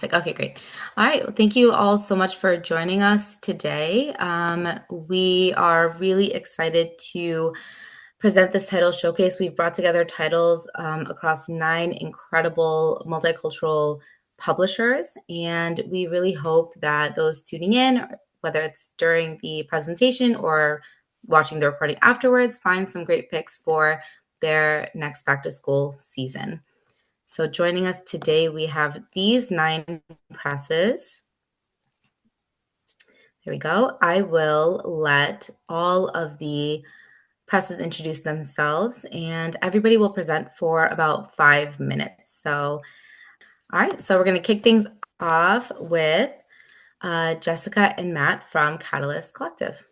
Okay, great. All right. Well, thank you all so much for joining us today. We are really excited to present this title showcase. We've brought together titles across 9 incredible multicultural publishers, and we really hope that those tuning in, whether it's during the presentation or watching the recording afterwards, find some great picks for their next back to school season. So joining us today, we have these 9 presses. There we go. I will let all of the presses introduce themselves, and everybody will present for about 5 minutes. So, all right, so we're going to kick things off with Jessica and Matt from Catalyst Collective.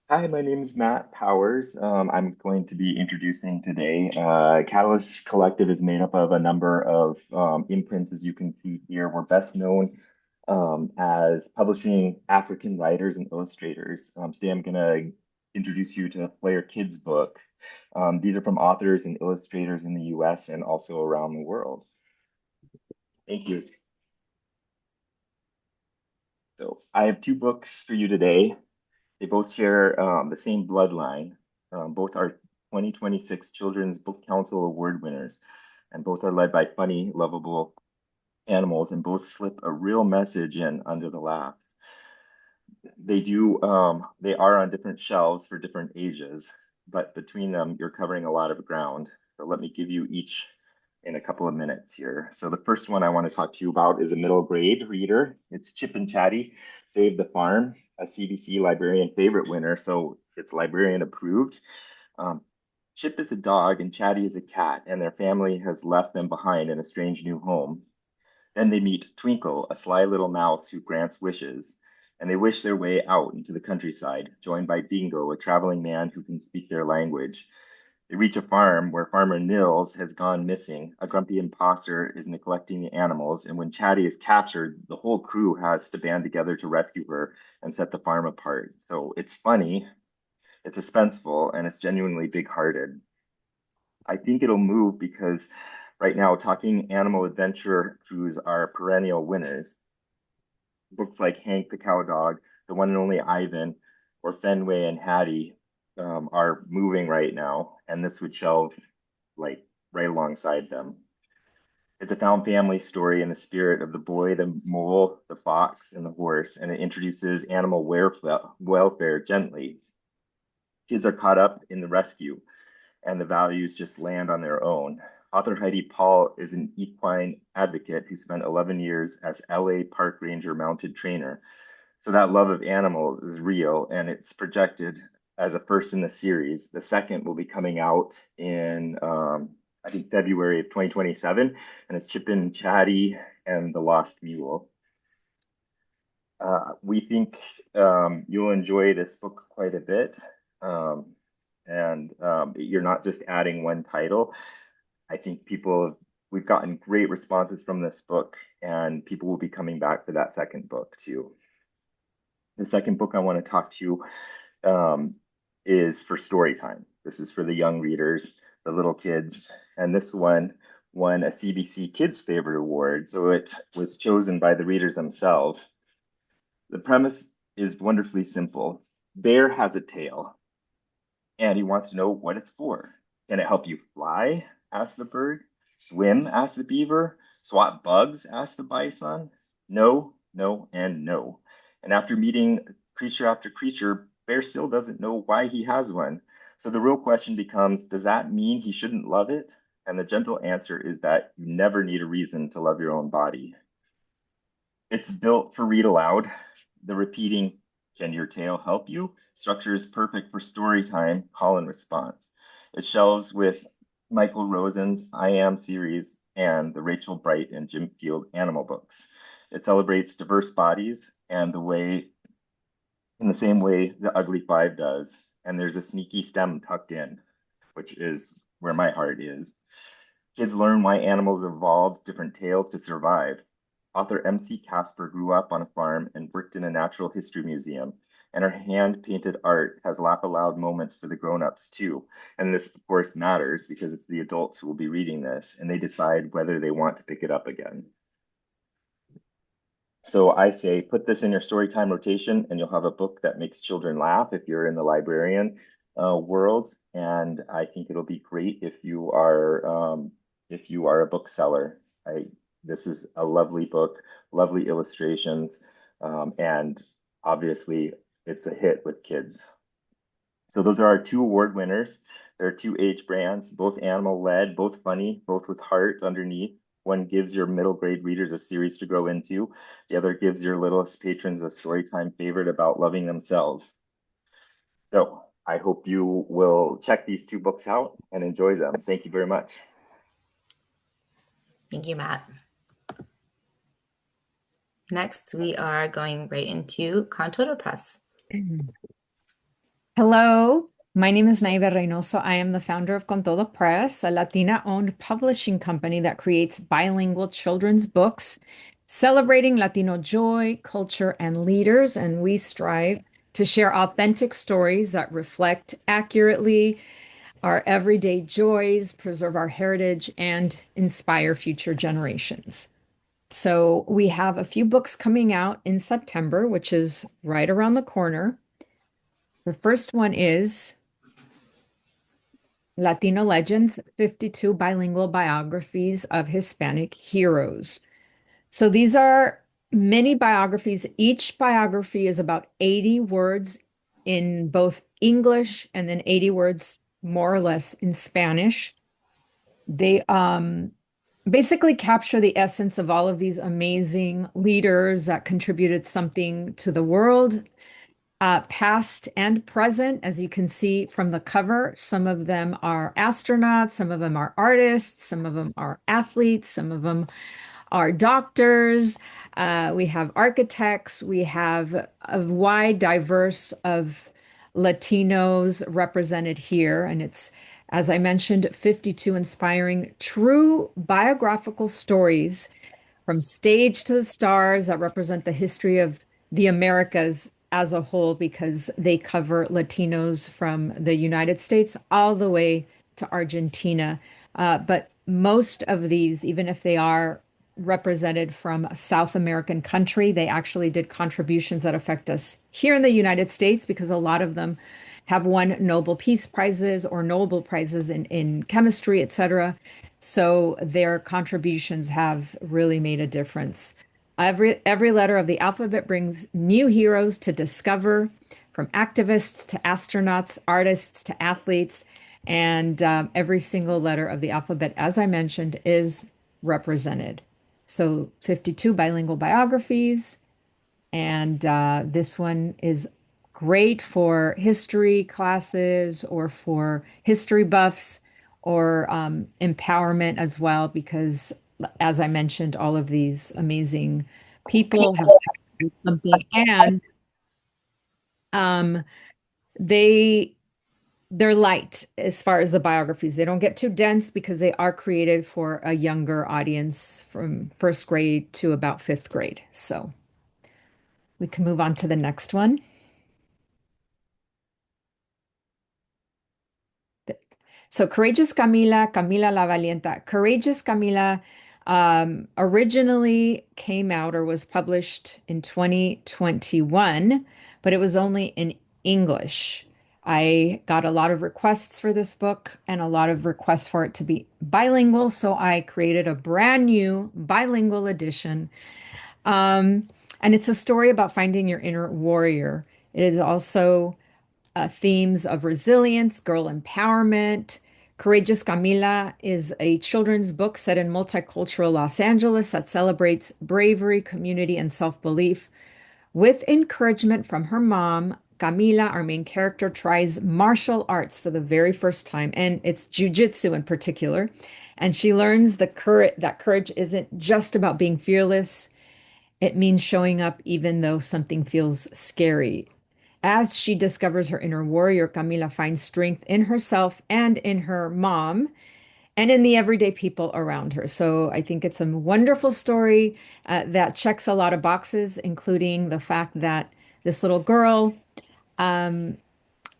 Hi, my name is Matt Powers. I'm going to be introducing today. Catalyst Collective is made up of a number of imprints, as you can see here. We're best known as publishing African writers and illustrators. Today, I'm going to introduce you to Flair Kids book. These are from authors and illustrators in the US and also around the world. Thank you. So, I have 2 books for you today. They both share the same bloodline. Both are 2026 Children's Book Council Award winners, and both are led by funny, lovable animals, and both slip a real message in under the laughs. They are on different shelves for different ages, but between them, you're covering a lot of ground. So let me give you each in a couple of minutes here. So the first one I want to talk to you about is a middle grade reader. It's Chip and Chatty Save the Farm, a CBC librarian favorite winner. So it's librarian approved. Um, Chip is a dog and Chatty is a cat, and their family has left them behind in a strange new home. Then they meet Twinkle, a sly little mouse who grants wishes, and they wish their way out into the countryside, joined by Bingo, a traveling man who can speak their language. They reach a farm where Farmer Nils has gone missing. A grumpy imposter is neglecting the animals, and when Chatty is captured, the whole crew has to band together to rescue her and set the farm apart. So it's funny, it's suspenseful, and it's genuinely big-hearted. I think it'll move because right now, talking animal adventure crews are perennial winners. Books like Hank the Cowdog, The One and Only Ivan, or Fenway and Hattie are moving right now, and this would shelve like right alongside them. It's a found family story in the spirit of the boy, the mole, the fox, and the horse, and it introduces animal welfare gently. Kids are caught up in the rescue, and the values just land on their own. Author Heidi Paul is an equine advocate who spent 11 years as LA Park Ranger mounted trainer. So that love of animals is real and it's projected as a first in the series. The second will be coming out in, I think, February of 2027, and it's Chip and Chatty and the Lost Mule. We think you'll enjoy this book quite a bit. Um, and you're not just adding one title. I think we've gotten great responses from this book, and people will be coming back for that second book too. The second book I want to talk to you is for story time. This is for the young readers, the little kids, and this one won a CBC Kids Favorite Award, so it was chosen by the readers themselves. The premise is wonderfully simple. Bear has a tail, and he wants to know what it's for. Can it help you fly? Asked the bird. Swim? Asked the beaver. Swat bugs? Asked the bison. No, no, and no. And after meeting creature after creature, Bear still doesn't know why he has one. So the real question becomes, does that mean he shouldn't love it? And the gentle answer is that you never need a reason to love your own body. It's built for read aloud. The repeating, can your tail help you? Structure is perfect for story time, call and response. It shelves with Michael Rosen's I Am series and the Rachel Bright and Jim Field animal books. It celebrates diverse bodies and in the same way the Ugly Five does. And there's a sneaky stem tucked in, which is where my heart is. Kids learn why animals evolved different tails to survive. Author M.C. Casper grew up on a farm and worked in a natural history museum, and her hand-painted art has laugh-aloud moments for the grown-ups too. And this, of course, matters because it's the adults who will be reading this, and they decide whether they want to pick it up again. So I say put this in your storytime rotation and you'll have a book that makes children laugh if you're in the librarian world. And I think it'll be great if you are a bookseller. This is a lovely book, lovely illustrations, and obviously it's a hit with kids. So those are our two award winners. There are two age brands, both animal led, both funny, both with heart underneath. One gives your middle grade readers a series to grow into. The other gives your littlest patrons a storytime favorite about loving themselves. So I hope you will check these two books out and enjoy them. Thank you very much. Thank you, Matt. Next, we are going right into Contour Press. Hello, my name is Naiva Reynoso. I am the founder of Con Todo Press, a Latina-owned publishing company that creates bilingual children's books celebrating Latino joy, culture, and leaders. And we strive to share authentic stories that reflect accurately our everyday joys, preserve our heritage, and inspire future generations. So we have a few books coming out in September, which is right around the corner. The first one is Latino Legends, 52 bilingual biographies of Hispanic heroes. So these are many biographies. Each biography is about 80 words in both English and then 80 words more or less in Spanish. They basically capture the essence of all of these amazing leaders that contributed something to the world, past and present, as you can see from the cover. Some of them are astronauts, some of them are artists, some of them are athletes, some of them are doctors. We have architects. We have a wide diverse of Latinos represented here. And it's, as I mentioned, 52 inspiring true biographical stories from stage to the stars that represent the history of the Americas as a whole, because they cover Latinos from the United States all the way to Argentina. But most of these, even if they are represented from a South American country, they actually did contributions that affect us here in the United States, because a lot of them have won Nobel Peace Prizes or Nobel Prizes in chemistry, etc. So their contributions have really made a difference. Every letter of the alphabet brings new heroes to discover, from activists to astronauts, artists to athletes, and every single letter of the alphabet, as I mentioned, is represented. So 52 bilingual biographies, and this one is great for history classes or for history buffs or empowerment as well, because, as I mentioned, all of these amazing people have done something, and um, they they're light as far as the biographies. They don't get too dense because they are created for a younger audience from first grade to about fifth grade. So we can move on to the next one. So Courageous Camila, Camila la Valienta. Courageous Camila originally came out or was published in 2021, but it was only in English. I got a lot of requests for this book and a lot of requests for it to be bilingual, so I created a brand new bilingual edition. Um, and it's a story about finding your inner warrior. It is also themes of resilience, girl empowerment. Courageous Camila is a children's book set in multicultural Los Angeles that celebrates bravery, community, and self-belief. With encouragement from her mom, Camila, our main character, tries martial arts for the very first time, and it's jujitsu in particular. And she learns that courage isn't just about being fearless. It means showing up even though something feels scary. As she discovers her inner warrior, Camila finds strength in herself and in her mom and in the everyday people around her. So I think it's a wonderful story that checks a lot of boxes, including the fact that this little girl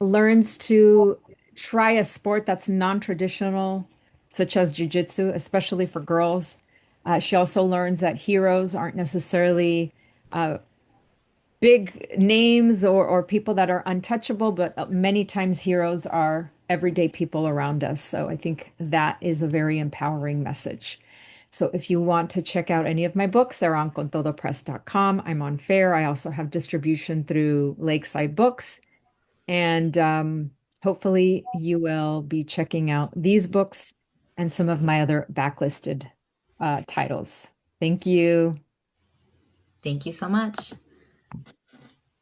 learns to try a sport that's non-traditional, such as jujitsu, especially for girls. She also learns that heroes aren't necessarily uh, big names or people that are untouchable, but many times heroes are everyday people around us. So I think that is a very empowering message. So if you want to check out any of my books, they're on contodopress.com. I'm on Fair. I also have distribution through Lakeside Books. And hopefully you will be checking out these books and some of my other backlisted titles. Thank you. Thank you so much.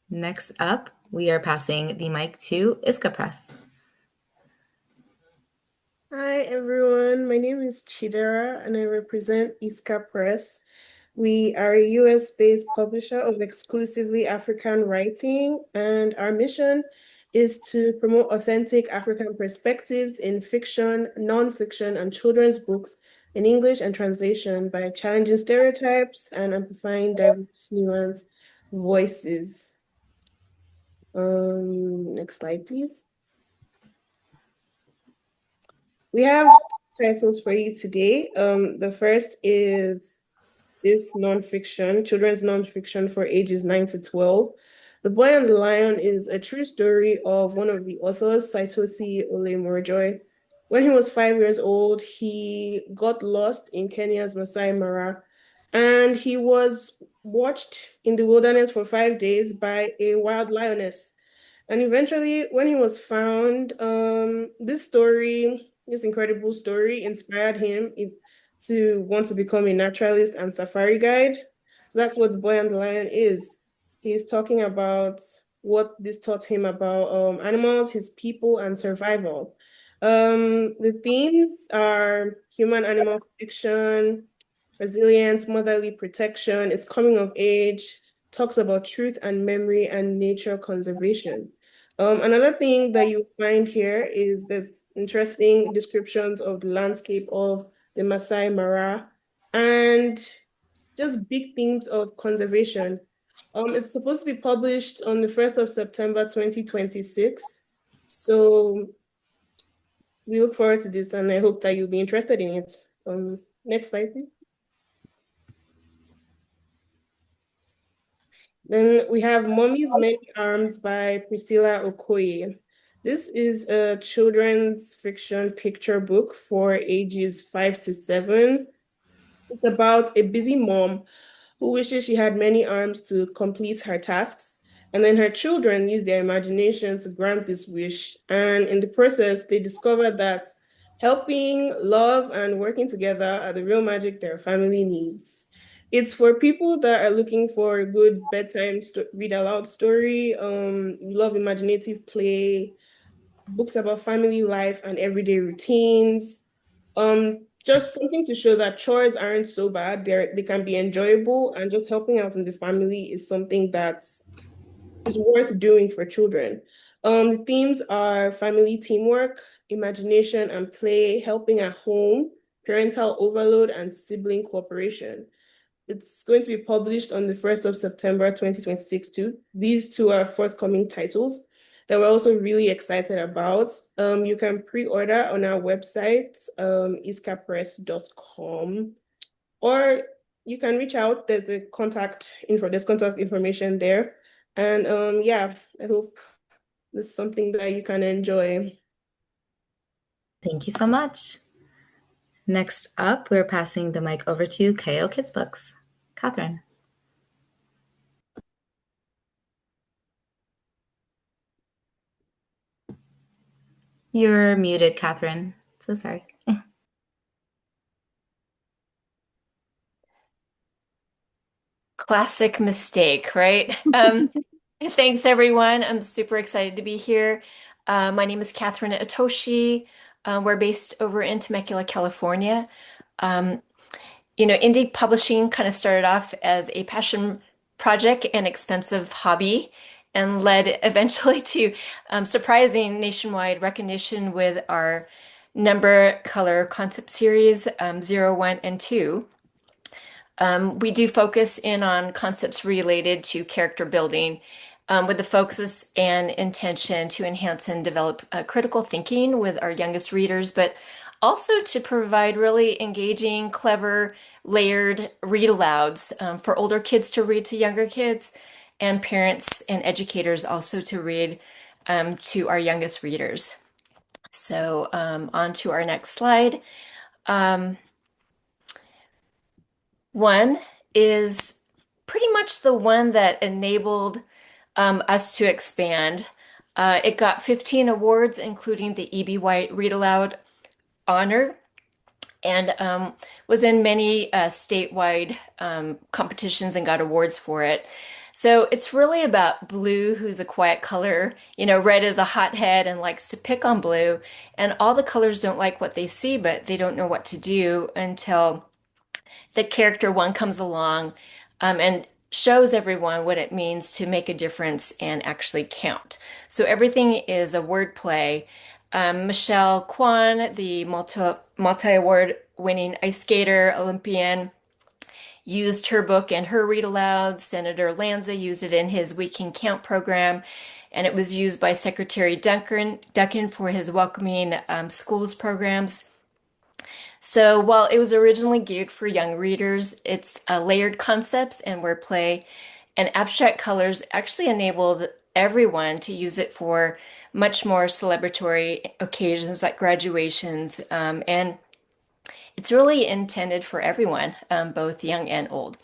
Next up, we are passing the mic to Iska Press. Hi everyone, my name is Chidera and I represent Iska Press. We are a US-based publisher of exclusively African writing, and our mission is to promote authentic African perspectives in fiction, nonfiction, and children's books in English and translation by challenging stereotypes and amplifying diverse, nuanced voices. Next slide, please. We have titles for you today. The first is this nonfiction, children's nonfiction for ages 9 to 12. The Boy and the Lion is a true story of one of the authors, Saitoti Ole. When he was 5 years old, he got lost in Kenya's Masai Mara, and he was watched in the wilderness for 5 days by a wild lioness. And eventually, when he was found, this incredible story, inspired him to want to become a naturalist and safari guide. So that's what The Boy and the Lion is. He's talking about what this taught him about animals, his people, and survival. The themes are human-animal connection, resilience, motherly protection. It's coming of age, talks about truth and memory and nature conservation. Another thing that you find here is there's interesting descriptions of the landscape of the Masai Mara and just big themes of conservation. It's supposed to be published on the 1st of September 2026. So we look forward to this and I hope that you'll be interested in it. Next slide, please. Then we have Mommy's Many Arms by Priscilla Okoye. This is a children's fiction picture book for ages 5 to 7. It's about a busy mom who wishes she had many arms to complete her tasks. And then her children use their imagination to grant this wish. And in the process, they discover that helping, love, and working together are the real magic their family needs. It's for people that are looking for a good bedtime read aloud story, love imaginative play, books about family life and everyday routines. Just something to show that chores aren't so bad. They can be enjoyable, and just helping out in the family is something that is worth doing for children. The themes are family teamwork, imagination and play, helping at home, parental overload, and sibling cooperation. It's going to be published on the 1st of September 2026 too. These two are forthcoming titles that we're also really excited about. You can pre-order on our website, iskapress.com, or you can reach out. There's contact information there. And yeah, I hope this is something that you can enjoy. Thank you so much. Next up, we're passing the mic over to KO Kids Books. Catherine. You're muted, Catherine. So sorry. Classic mistake, right? Thanks, everyone. I'm super excited to be here. My name is Catherine Atoshi. We're based over in Temecula, California. Um, indie publishing kind of started off as a passion project and expensive hobby and led eventually to surprising nationwide recognition with our number color concept series 0, 1, and 2. We do focus in on concepts related to character building with the focus and intention to enhance and develop critical thinking with our youngest readers, but also to provide really engaging, clever, layered read alouds for older kids to read to younger kids, and parents and educators also to read to our youngest readers. So on to our next slide. Um, One is pretty much the one that enabled us to expand. It got 15 awards, including the E.B. White Read Aloud Honor, and was in many statewide competitions and got awards for it. So it's really about blue, who's a quiet color. You know, red is a hothead and likes to pick on blue, and all the colors don't like what they see, but they don't know what to do until the character one comes along and shows everyone what it means to make a difference and actually count. So everything is a word play. Michelle Kwan, the multi-award winning ice skater, Olympian, used her book in her read aloud. Senator Lanza used it in his We Can Count program, and it was used by Secretary Duncan for his Welcoming Schools programs. So while it was originally geared for young readers, its layered concepts and wordplay and abstract colors actually enabled everyone to use it for much more celebratory occasions like graduations. And it's really intended for everyone, both young and old.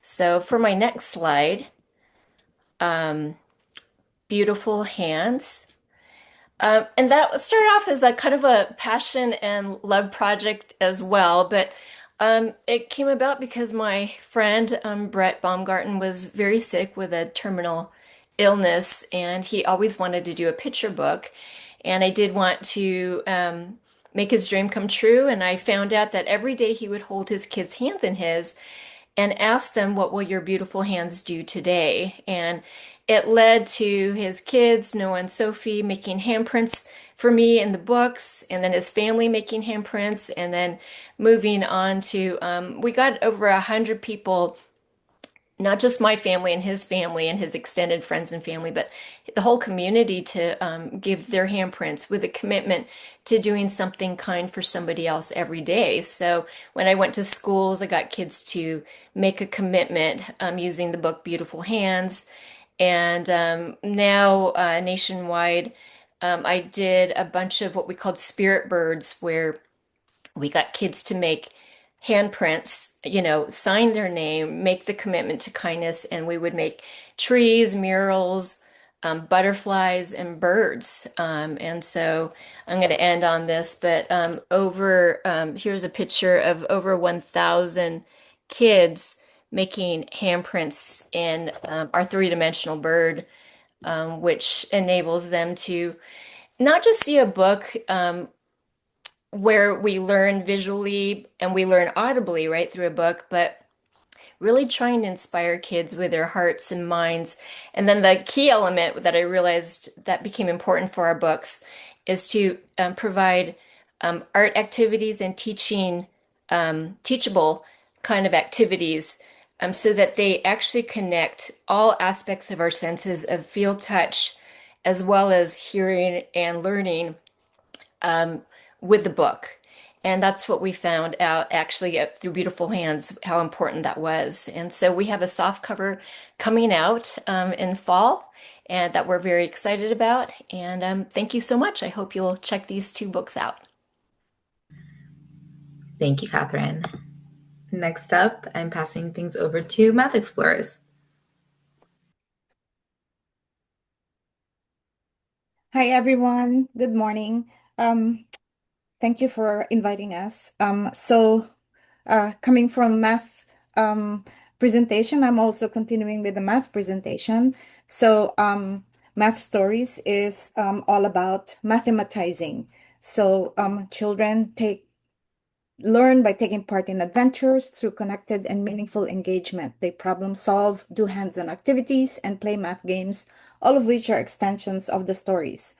So for my next slide, um, Beautiful Hands. And that started off as a kind of a passion and love project as well, but it came about because my friend Brett Baumgarten was very sick with a terminal illness, and he always wanted to do a picture book. And I did want to make his dream come true, and I found out that every day he would hold his kids' hands in his and asked them, "What will your beautiful hands do today?" And it led to his kids, Noah and Sophie, making handprints for me in the books, and then his family making handprints, and then moving on to, we got over 100 people, not just my family and his extended friends and family, but the whole community to give their handprints with a commitment to doing something kind for somebody else every day. So when I went to schools, I got kids to make a commitment using the book Beautiful Hands. And now nationwide, I did a bunch of what we called spirit birds, where we got kids to make handprints, you know, sign their name, make the commitment to kindness, and we would make trees, murals, butterflies, and birds. And so I'm going to end on this, but here's a picture of over 1,000 kids making handprints in our three-dimensional bird, which enables them to not just see a book where we learn visually and we learn audibly, right, through a book, but really trying to inspire kids with their hearts and minds. And then the key element that I realized that became important for our books is to provide art activities and teachable kind of activities so that they actually connect all aspects of our senses of feel, touch, as well as hearing and learning um, with the book. And that's what we found out actually through Beautiful Hands, how important that was. And so we have a soft cover coming out in fall and that we're very excited about. And thank you so much. I hope you'll check these two books out. Thank you, Catherine. Next up, I'm passing things over to Math Explorers. Hi, everyone. Good morning. Thank you for inviting us. Coming from math presentation, I'm also continuing with the math presentation. Math Stories is all about mathematizing. Children learn by taking part in adventures through connected and meaningful engagement. They problem solve, do hands-on activities, and play math games, all of which are extensions of the stories.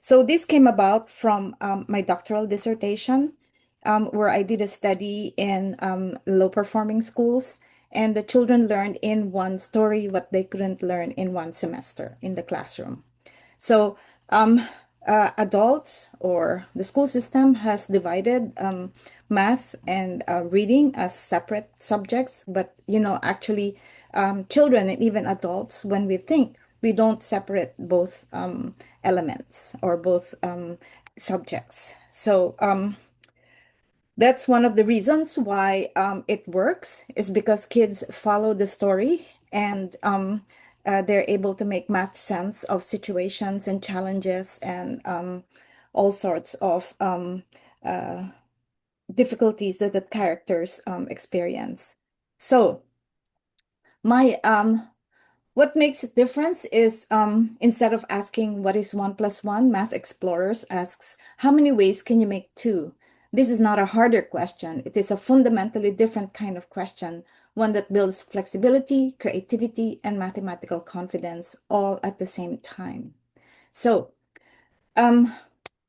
So this came about from my doctoral dissertation, where I did a study in low-performing schools, and the children learned in one story what they couldn't learn in one semester in the classroom. So adults or the school system has divided math and reading as separate subjects, but actually, children and even adults, when we think, we don't separate both elements or both subjects. So that's one of the reasons why it works, is because kids follow the story, and they're able to make math sense of situations and challenges and all sorts of difficulties that the characters experience. So my what makes a difference is instead of asking what is 1 plus 1, Math Explorers asks, how many ways can you make two? This is not a harder question. It is a fundamentally different kind of question, one that builds flexibility, creativity, and mathematical confidence all at the same time. So um,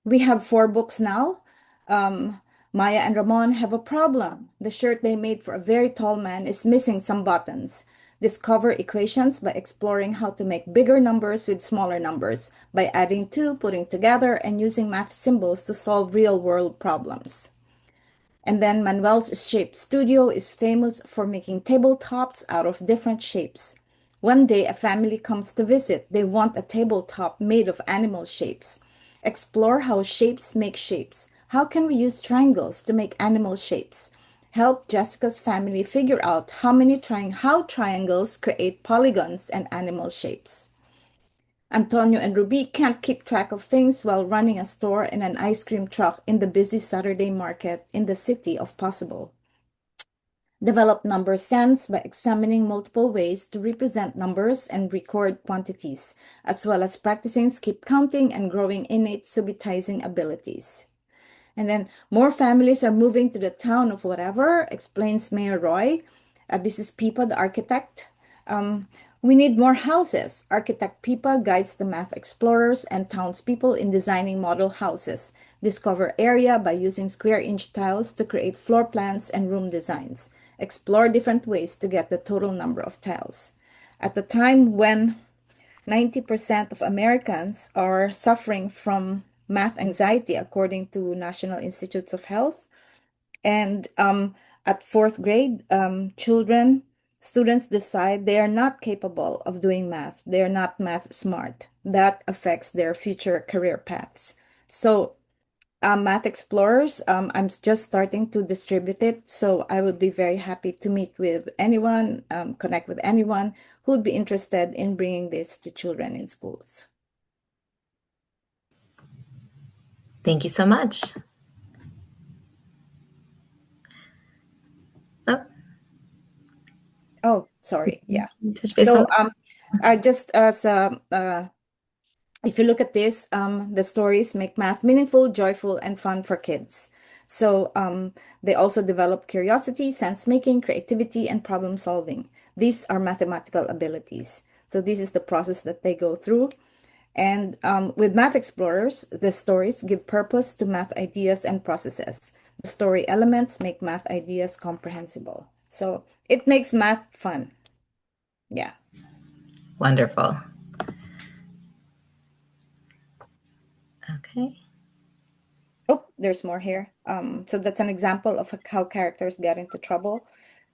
we have 4 books now. Maya and Ramon have a problem. The shirt they made for a very tall man is missing some buttons. Discover equations by exploring how to make bigger numbers with smaller numbers, by adding two, putting together, and using math symbols to solve real-world problems. And then Manuel's Shape Studio is famous for making tabletops out of different shapes. One day, a family comes to visit. They want a tabletop made of animal shapes. Explore how shapes make shapes. How can we use triangles to make animal shapes? Help Jessica's family figure out how triangles create polygons and animal shapes. Antonio and Ruby can't keep track of things while running a store and an ice cream truck in the busy Saturday market in the city of possible. Develop number sense by examining multiple ways to represent numbers and record quantities, as well as practicing skip counting and growing innate subitizing abilities. And then more families are moving to the town of whatever, explains Mayor Roy. This is Pipa, the architect. We need more houses. Architect Pipa guides the math explorers and townspeople in designing model houses. Discover area by using square inch tiles to create floor plans and room designs. Explore different ways to get the total number of tiles. At the time when 90% of Americans are suffering from math anxiety, according to National Institutes of Health. And at 4th grade, students decide they are not capable of doing math. They are not math smart. That affects their future career paths. So Math Explorers, I'm just starting to distribute it. So I would be very happy to meet with anyone, connect with anyone who would be interested in bringing this to children in schools. Thank you so much. Oh, Oh, sorry. Yeah. touch base So on I just as if you look at this, the stories make math meaningful, joyful, and fun for kids. So they also develop curiosity, sense making, creativity, and problem solving. These are mathematical abilities. So this is the process that they go through. And with Math Explorers, the stories give purpose to math ideas and processes. The story elements make math ideas comprehensible. So it makes math fun. Yeah. Wonderful. Okay. Oh, there's more here. So that's an example of how characters get into trouble,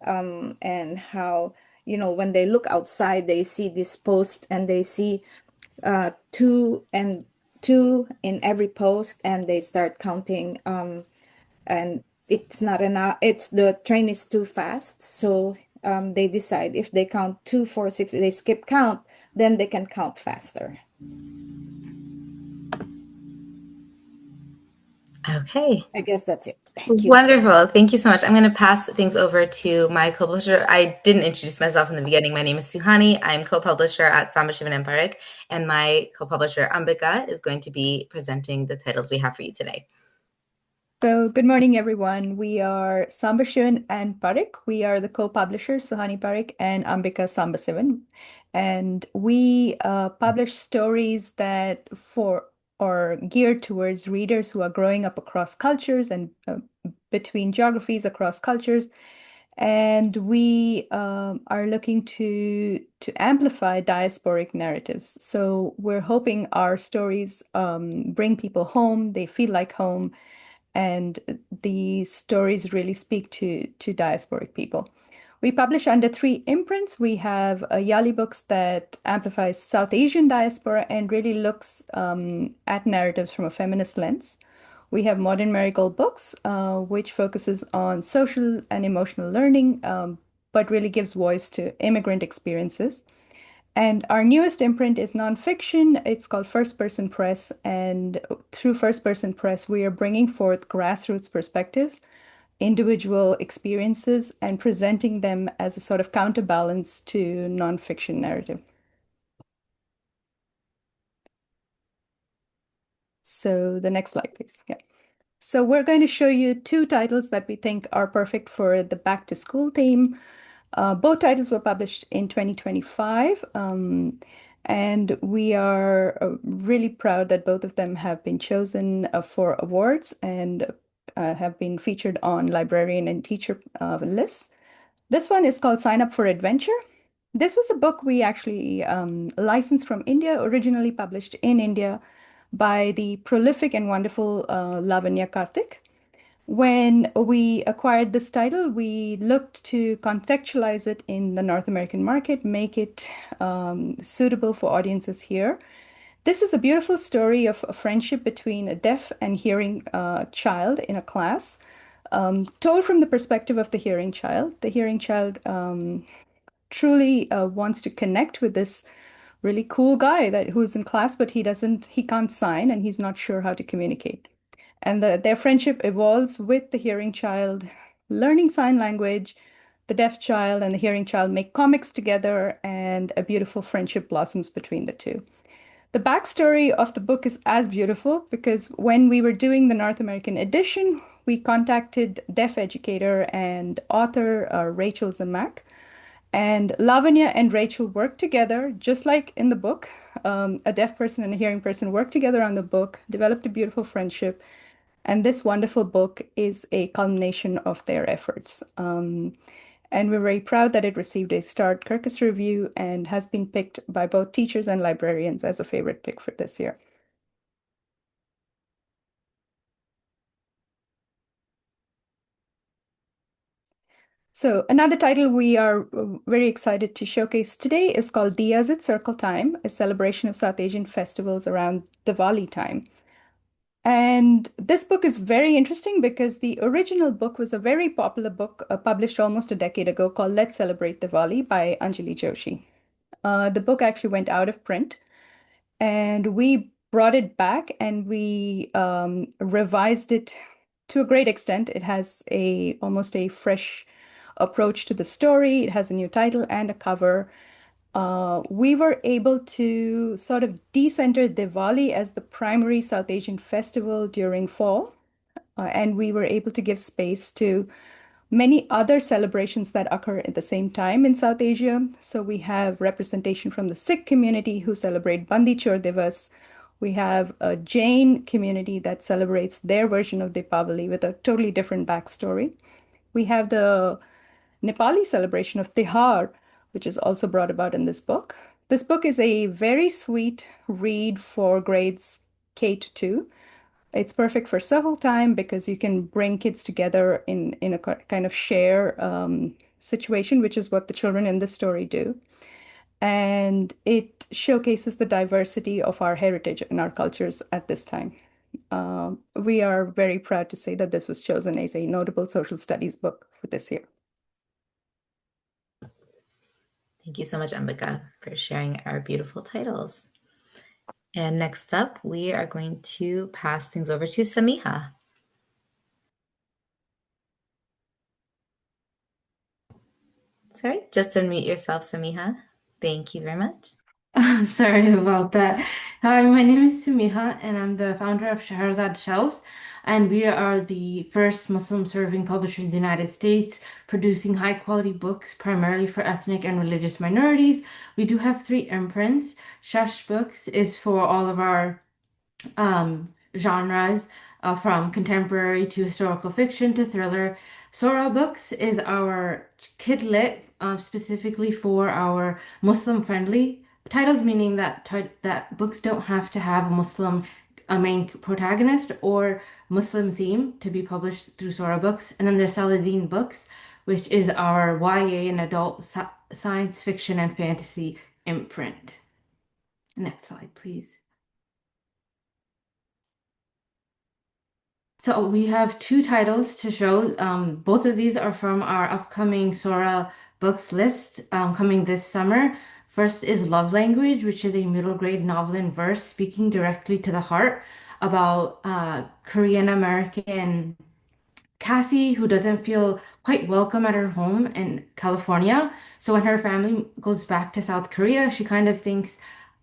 and how, when they look outside, they see this post and they see two and two in every post, and they start counting, and it's not enough. It's the train is too fast, so they decide if they count 2, 4, 6, they skip count, then they can count faster. Okay. I guess that's it. Thank you. Wonderful. Thank you so much. I'm going to pass things over to my co-publisher. I didn't introduce myself in the beginning. My name is Suhani. I'm co-publisher at Samba Shivan and Parik, and my co-publisher Ambika is going to be presenting the titles we have for you today. So, good morning, everyone. We are Sambashivan and Parik. We are the co-publishers, Suhani Parik and Ambika Sambasivan. And we publish stories that are geared towards readers who are growing up across cultures and between geographies across cultures. And we are looking to amplify diasporic narratives. So we're hoping our stories bring people home, they feel like home, and the stories really speak to diasporic people. We publish under three imprints. We have Yali Books that amplifies South Asian diaspora and really looks at narratives from a feminist lens. We have Modern Marigold Books, which focuses on social and emotional learning, but really gives voice to immigrant experiences. And our newest imprint is nonfiction. It's called First Person Press. And through First Person Press, we are bringing forth grassroots perspectives, individual experiences, and presenting them as a sort of counterbalance to nonfiction narrative. So the next slide, please. Yeah. So we're going to show you two titles that we think are perfect for the back to school theme. Both titles were published in 2025, and we are really proud that both of them have been chosen for awards and have been featured on librarian and teacher lists. This one is called Sign Up for Adventure. This was a book we actually licensed from India, originally published in India by the prolific and wonderful Lavanya Karthik. When we acquired this title, we looked to contextualize it in the North American market, make it suitable for audiences here. This is a beautiful story of a friendship between a deaf and hearing child in a class, told from the perspective of the hearing child. The hearing child truly wants to connect with this really cool guy who's in class, but he can't sign and he's not sure how to communicate. And their friendship evolves with the hearing child learning sign language. The deaf child and the hearing child make comics together, and a beautiful friendship blossoms between the two. The backstory of the book is as beautiful because when we were doing the North American edition, we contacted deaf educator and author Rachel Zemak. And Lavanya and Rachel worked together, just like in the book. A deaf person and a hearing person worked together on the book, developed a beautiful friendship, and this wonderful book is a culmination of their efforts. And we're very proud that it received a starred Kirkus review and has been picked by both teachers and librarians as a favorite pick for this year. So another title we are very excited to showcase today is called Diyas at Circle Time, a celebration of South Asian festivals around Diwali time. And this book is very interesting because the original book was a very popular book published almost a decade ago called Let's Celebrate Diwali by Anjali Joshi. The book actually went out of print and we brought it back and we revised it to a great extent. It has almost a fresh approach to the story. It has a new title and a cover. We were able to sort of decenter Diwali as the primary South Asian festival during fall, and we were able to give space to many other celebrations that occur at the same time in South Asia. So we have representation from the Sikh community who celebrate Bandi Chor Divas. We have a Jain community that celebrates their version of Deepavali with a totally different backstory. We have the Nepali celebration of Tihar, which is also brought about in this book. This book is a very sweet read for grades K to 2. It's perfect for circle time because you can bring kids together in a kind of share situation, which is what the children in this story do. And it showcases the diversity of our heritage and our cultures at this time. We are very proud to say that this was chosen as a notable social studies book for this year. Thank you so much, Ambika, for sharing our beautiful titles. And next up, we are going to pass things over to Samiha. Sorry, just unmute yourself, Samiha. Thank you very much. Sorry about that. Hi, my name is Sumiha, and I'm the founder of Shahrazad Shelves, and we are the first Muslim serving publisher in the United States, producing high quality books primarily for ethnic and religious minorities. We do have three imprints. Shash Books is for all of our genres, from contemporary to historical fiction to thriller. Sora Books is our kid lit, specifically for our Muslim-friendly titles, meaning that that books don't have to have a main protagonist or Muslim theme to be published through Sora Books. And then there's Saladin Books, which is our YA and adult science fiction and fantasy imprint. Next slide, please. So we have two titles to show. Both of these are from our upcoming Sora Books list coming this summer. First is Love Language, which is a middle grade novel in verse speaking directly to the heart about Korean American Cassie, who doesn't feel quite welcome at her home in California. So when her family goes back to South Korea, she kind of thinks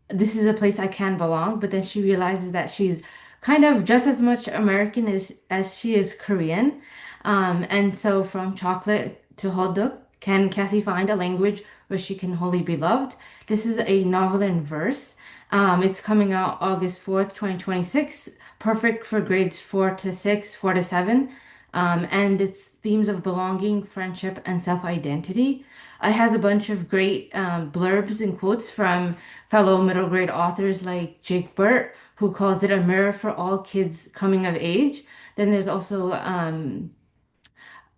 this is a place I can belong, but then she realizes that she's kind of just as much American as she is Korean. And so from chocolate to hodok, can Cassie find a language where she can wholly be loved? This is a novel in verse. It's coming out August 4th, 2026, perfect for grades 4 to 6, 4 to 7. And it's themes of belonging, friendship, and self-identity. It has a bunch of great blurbs and quotes from fellow middle grade authors like Jake Burt, who calls it a mirror for all kids coming of age. Then there's also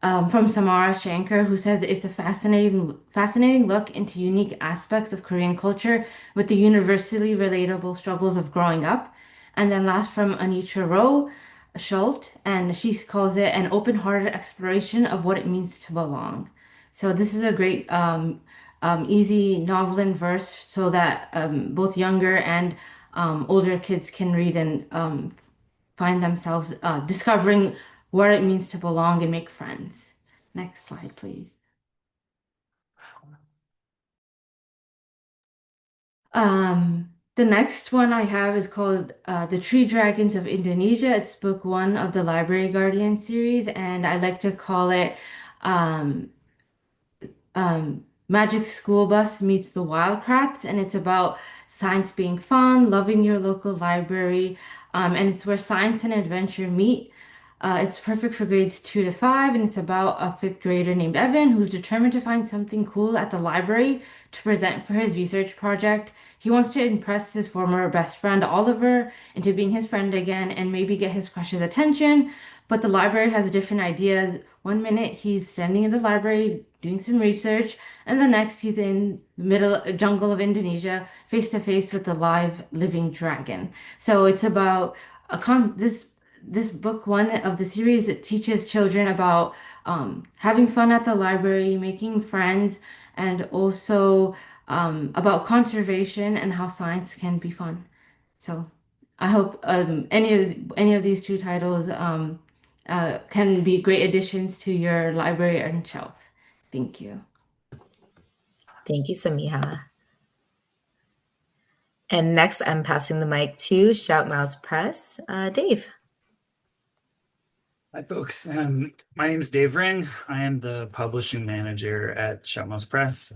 from Samara Shankar, who says it's a fascinating look into unique aspects of Korean culture with the universally relatable struggles of growing up. And then last from Anitra Rowe Schult, and she calls it an open-hearted exploration of what it means to belong. So this is a great, easy novel in verse so that both younger and older kids can read and find themselves discovering what it means to belong and make friends. Next slide, please. The next one I have is called The Tree Dragons of Indonesia. It's book one of the Library Guardian series, and I like to call it um, Magic School Bus meets the Wildcrats, and it's about science being fun, loving your local library, and it's where science and adventure meet. It's perfect for grades 2 to 5, and it's about a fifth grader named Evan who's determined to find something cool at the library to present for his research project. He wants to impress his former best friend Oliver into being his friend again and maybe get his crush's attention, but the library has different ideas. One minute he's standing in the library doing some research, and the next he's in the middle jungle of Indonesia, face to face with the live living dragon. So it's about this book one of the series. It teaches children about having fun at the library, making friends, and also about conservation and how science can be fun. So I hope any of these two titles can be great additions to your library and shelf. Thank you. Thank you, Samiha. And next, I'm passing the mic to Shout Mouse Press, Dave. Hi, folks. My name is Dave Ring. I am the publishing manager at Shout Mouse Press.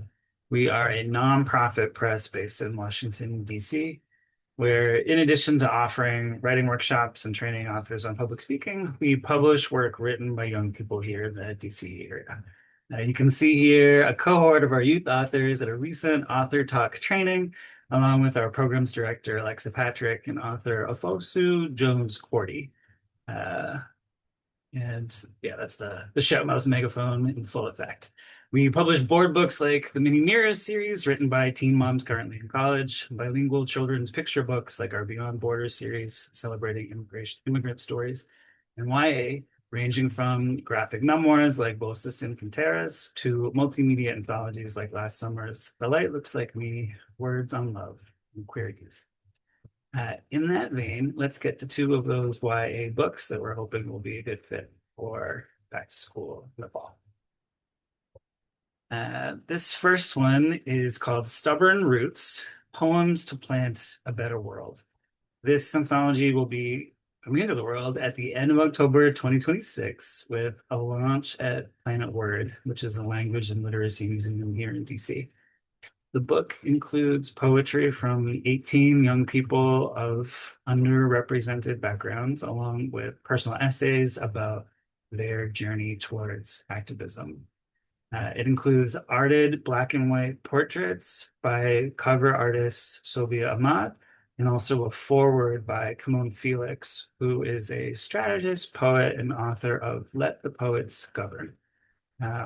We are a nonprofit press based in Washington, D.C., where in addition to offering writing workshops and training authors on public speaking, we publish work written by young people here in the DC area. Now you can see here a cohort of our youth authors at a recent author talk training, along with our programs director, Alexa Patrick, and author Afosu Jones-Cordy. And yeah, that's the Shout Mouse megaphone in full effect. We publish board books like the Mini Mirrors series, written by teen moms currently in college, bilingual children's picture books like our Beyond Borders series, celebrating immigrant stories, and YA, ranging from graphic memoirs like Bolsa Sin Fronteras to multimedia anthologies like last summer's The Light Looks Like Me, Words on Love, and Queer Youth. In that vein, let's get to two of those YA books that we're hoping will be a good fit for back to school in the fall. This first one is called Stubborn Roots, Poems to Plant a Better World. This anthology will be coming into the world at the end of October 2026 with a launch at Planet Word, which is the language and literacy museum here in DC. The book includes poetry from 18 young people of underrepresented backgrounds, along with personal essays about their journey towards activism. It includes arted black and white portraits by cover artist Sylvia Ahmad, and also a foreword by Kimon Felix, who is a strategist, poet, and author of Let the Poets Govern.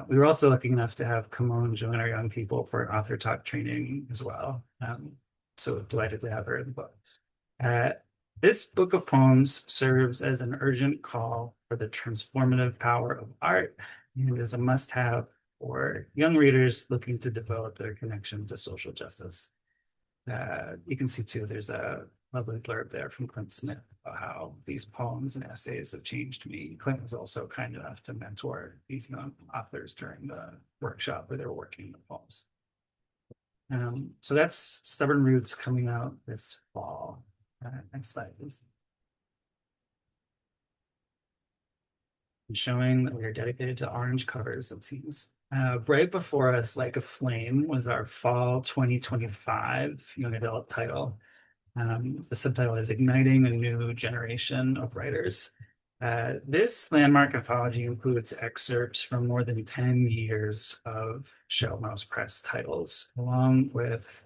We were also lucky enough to have Kimon join our young people for author talk training as well. So delighted to have her in the book. This book of poems serves as an urgent call for the transformative power of art and is a must-have for young readers looking to develop their connection to social justice. You can see too, there's a lovely blurb there from Clint Smith about how these poems and essays have changed me. Clint was also kind enough to mentor these young authors during the workshop where they were working the poems. So that's Stubborn Roots coming out this fall. Next slide, please. Showing that we are dedicated to orange covers, it seems. Right before us, Like a Flame was our fall 2025 young adult title. The subtitle is Igniting a New Generation of Writers. This landmark anthology includes excerpts from more than 10 years of Shell Mouse Press titles, along with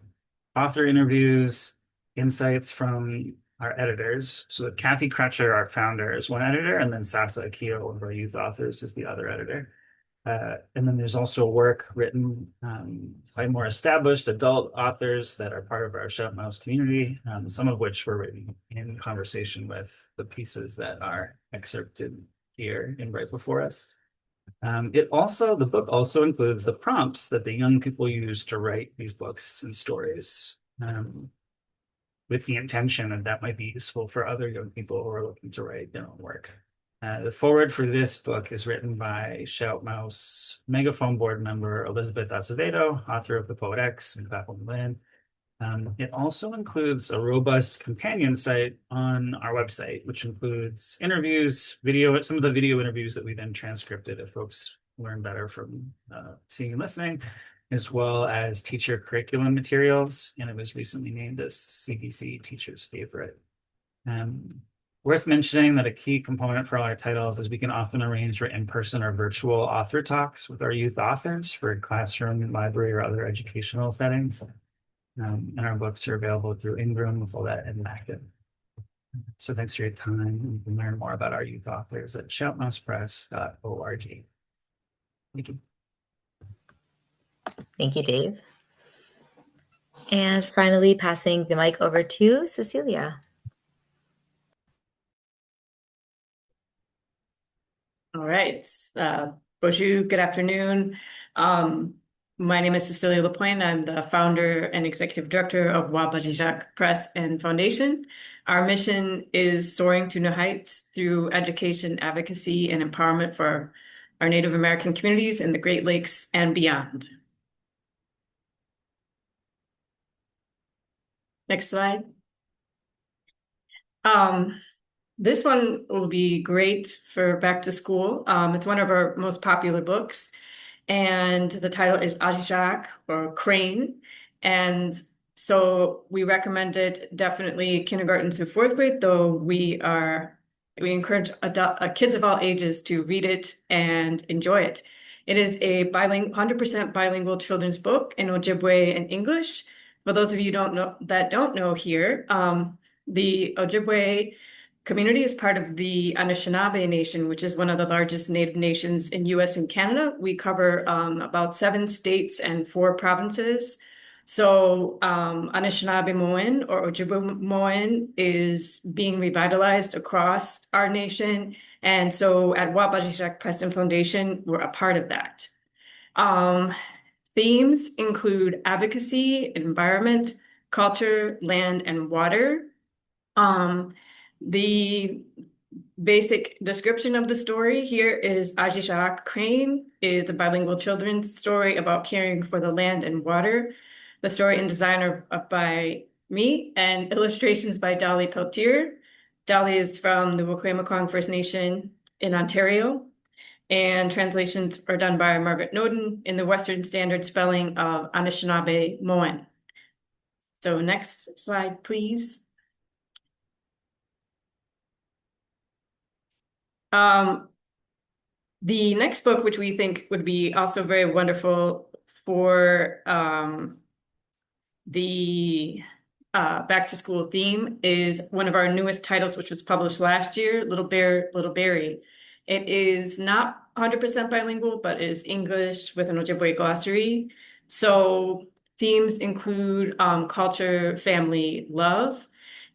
author interviews, insights from our editors. So Kathy Crutcher, our founder, is one editor, and then Sasa Akio, one of our youth authors, is the other editor. And then there's also work written by more established adult authors that are part of our Shout Mouse community, some of which were written in conversation with the pieces that are excerpted here and right before us. The book also includes the prompts that the young people use to write these books and stories, with the intention that that might be useful for other young people who are looking to write their own work. The foreword for this book is written by Shout Mouse Megaphone board member Elizabeth Acevedo, author of The Poet X and Baffling Land. It also includes a robust companion site on our website, which includes interviews, some of the video interviews that we then transcripted if folks learn better from seeing and listening, as well as teacher curriculum materials. And it was recently named as CBC Teacher's Favorite. Worth mentioning that a key component for all our titles is we can often arrange for in-person or virtual author talks with our youth authors for classroom, library, or other educational settings. And our books are available through Ingram with all that and Active. So thanks for your time. You can learn more about our youth authors at shoutmousepress.org. Thank you. Thank you, Dave. And finally, passing the mic over to Cecilia. All right. Bonjour, good afternoon. My name is Cecilia Lapointe. I'm the founder and executive director of Wabajiak Press and Foundation. Our mission is soaring to new heights through education, advocacy, and empowerment for our Native American communities in the Great Lakes and beyond. Next slide. This one will be great for back to school. It's one of our most popular books, and the title is Ajijak or Crane. And so we recommend it definitely kindergarten through fourth grade, though we encourage kids of all ages to read it and enjoy it. It is a 100% bilingual children's book in Ojibwe and English. For those of you that don't know here, the Ojibwe community is part of the Anishinaabe Nation, which is one of the largest Native nations in US and Canada. We cover about 7 states and 4 provinces. So Anishinaabe or Ojibwe Moen is being revitalized across our nation. And so at Wabajiak Press and Foundation, we're a part of that. Themes include advocacy, environment, culture, land, and water. The basic description of the story here is Ajijak Crane is a bilingual children's story about caring for the land and water. The story and design are by me and illustrations by Dolly Peltier. Dolly is from the Wakwemekong First Nation in Ontario. and translations are done by Margaret Noden in the Western Standard Spelling of Anishinaabe Moen. So next slide, please. The next book, which we think would be also very wonderful for the back to school theme, is one of our newest titles, which was published last year, Little Bear, Little Berry. It is not 100% bilingual, but it is English with an Ojibwe glossary. So themes include culture, family, love.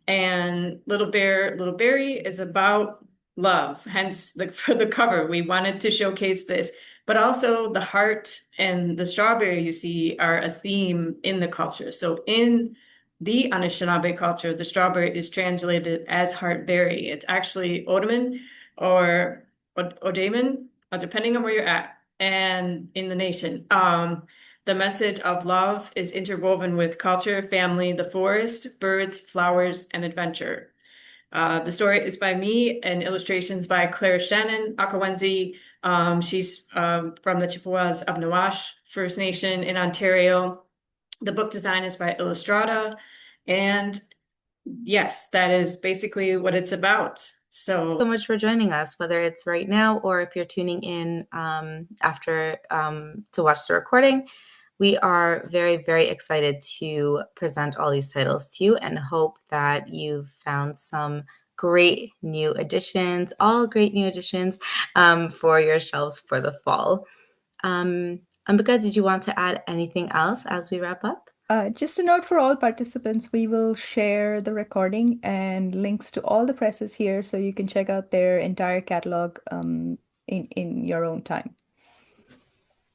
And Little Bear, Little Berry is about love. Hence, for the cover, we wanted to showcase this. But also the heart and the strawberry you see are a theme in the culture. So in the Anishinaabe culture, the strawberry is translated as heartberry. It's actually Odaman or Odaman, depending on where you're at and in the nation. The message of love is interwoven with culture, family, the forest, birds, flowers, and adventure. The story is by me and illustrations by Claire Shannon Akawenzi. She's from the Chippewas of Nawash First Nation in Ontario. The book design is by Illustrata. And yes, that is basically what it's about. So much for joining us, whether it's right now or if you're tuning in after to watch the recording. We are very, very excited to present all these titles to you and hope that you've found some great new additions, all great new additions for your shelves for the fall. Ambika, did you want to add anything else as we wrap up? Just a note for all participants, we will share the recording and links to all the presses here so you can check out their entire catalog in your own time.